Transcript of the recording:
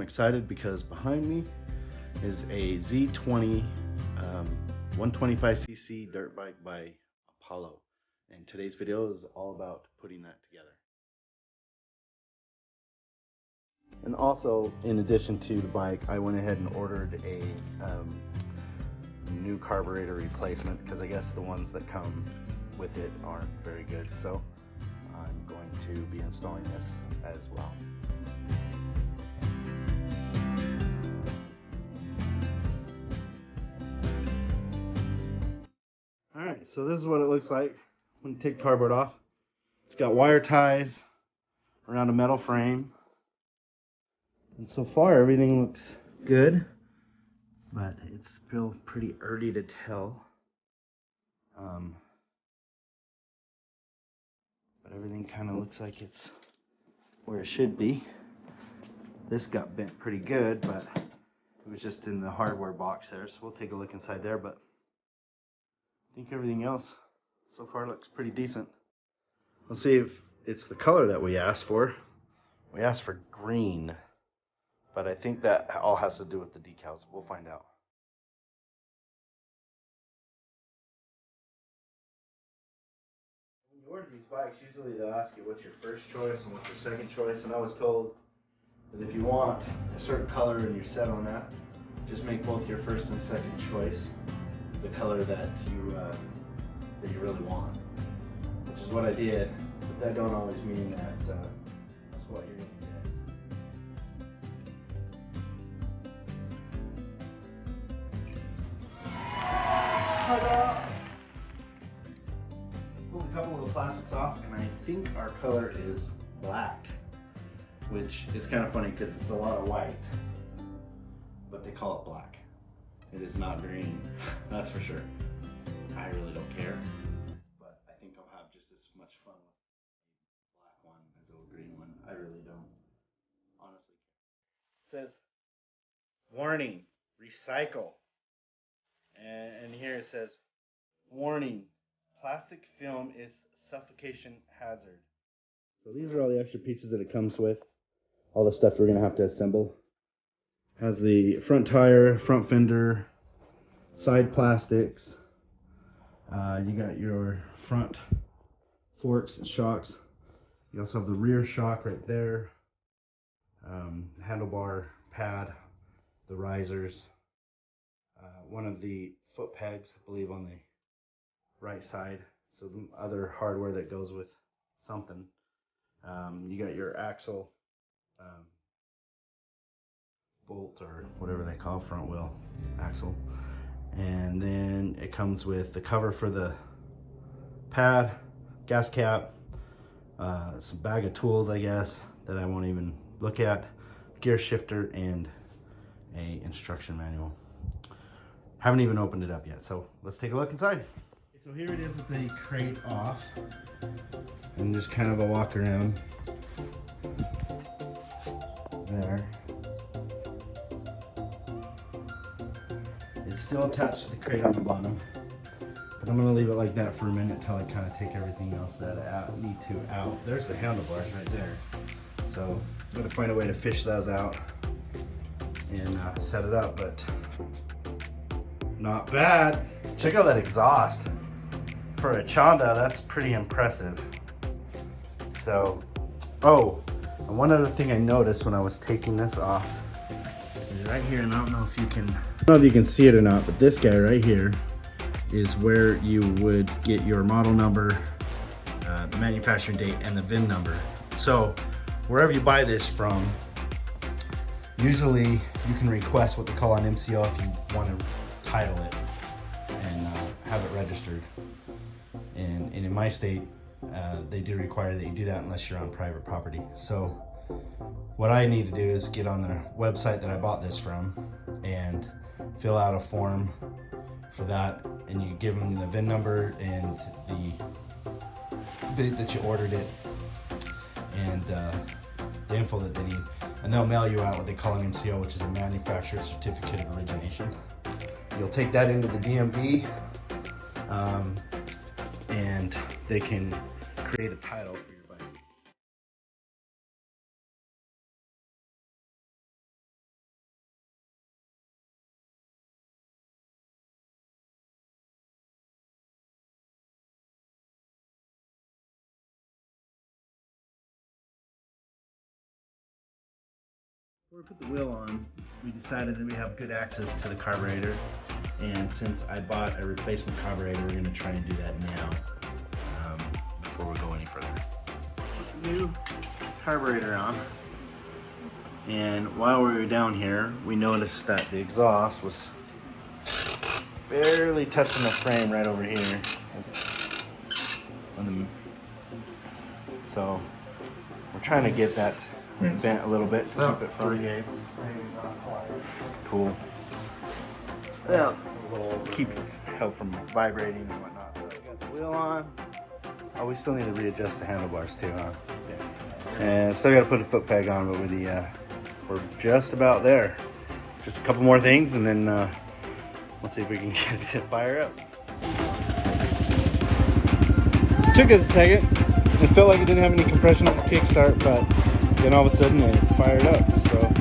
excited because behind me is a Z20 125cc dirt bike by Apollo. And today's video is all about putting that together. And also, in addition to the bike, I went ahead and ordered a new carburetor replacement because I guess the ones that come with it aren't very good. So I'm going to be installing this as well. Alright, so this is what it looks like when you take the cardboard off. It's got wire ties around a metal frame. And so far everything looks good, but it's still pretty early to tell. But everything kind of looks like it's where it should be. This got bent pretty good, but it was just in the hardware box there, so we'll take a look inside there. But I think everything else so far looks pretty decent. Let's see if it's the color that we asked for. We asked for green, but I think that all has to do with the decals. We'll find out. When you order these bikes, usually they'll ask you what's your first choice and what's your second choice, and I was told that if you want a certain color and you're set on that, just make both your first and second choice the color that you really want, which is what I did. But that don't always mean that that's what you're going to get. Pulled a couple of the plastics off, and I think our color is black, which is kind of funny because it's a lot of white, but they call it black. It is not green, that's for sure. I really don't care, but I think I'll have just as much fun with a black one as a green one. I really don't, honestly care. It says, warning, recycle. And here it says, warning, plastic film is suffocation hazard. So these are all the extra pieces that it comes with. All the stuff we're going to have to assemble. Has the front tire, front fender, side plastics. You got your front forks and shocks. You also have the rear shock right there. Handlebar pad, the risers. One of the foot pegs, I believe, on the right side. So the other hardware that goes with something. You got your axle bolt, or whatever they call front wheel axle, and then it comes with the cover for the pad, gas cap, some bag of tools, I guess, that I won't even look at, gear shifter, and a instruction manual. Haven't even opened it up yet, so let's take a look inside. So here it is with the crate off, and just kind of a walk around there. It's still attached to the crate on the bottom, but I'm going to leave it like that for a minute until I kind of take everything else that I need to out. There's the handlebars right there, so I'm going to find a way to fish those out and set it up, but not bad. Check out that exhaust. For a Chonda, that's pretty impressive. So, oh, and one other thing I noticed when I was taking this off is right here, and I don't know if you can see it or not, but this guy right here is where you would get your model number, the manufacturing date, and the VIN number. So wherever you buy this from, usually you can request what they call an MCO if you want to title it and have it registered. And in my state, they do require that you do that unless you're on private property. So what I need to do is get on the website that I bought this from and fill out a form for that, and you give them the VIN number and the date that you ordered it and the info that they need, and they'll mail you out what they call an MCO, which is a manufacturer certificate of origination. You'll take that into the DMV, and they can create a title for your bike. Before we put the wheel on, we decided that we have good access to the carburetor, and since I bought a replacement carburetor, we're going to try and do that now before we go any further. Put the new carburetor on, and while we were down here, we noticed that the exhaust was barely touching the frame right over here. So we're trying to get that bent a little bit to keep it from 3/8. Cool. Yeah, keep help from vibrating and whatnot. So we got the wheel on. Oh, we still need to readjust the handlebars too, huh? Yeah. And still got to put a foot peg on, but we're just about there. Just a couple more things, and then we'll see if we can get it to fire up. Took us a second. It felt like it didn't have any compression on the kickstart, but then all of a sudden it fired up. So.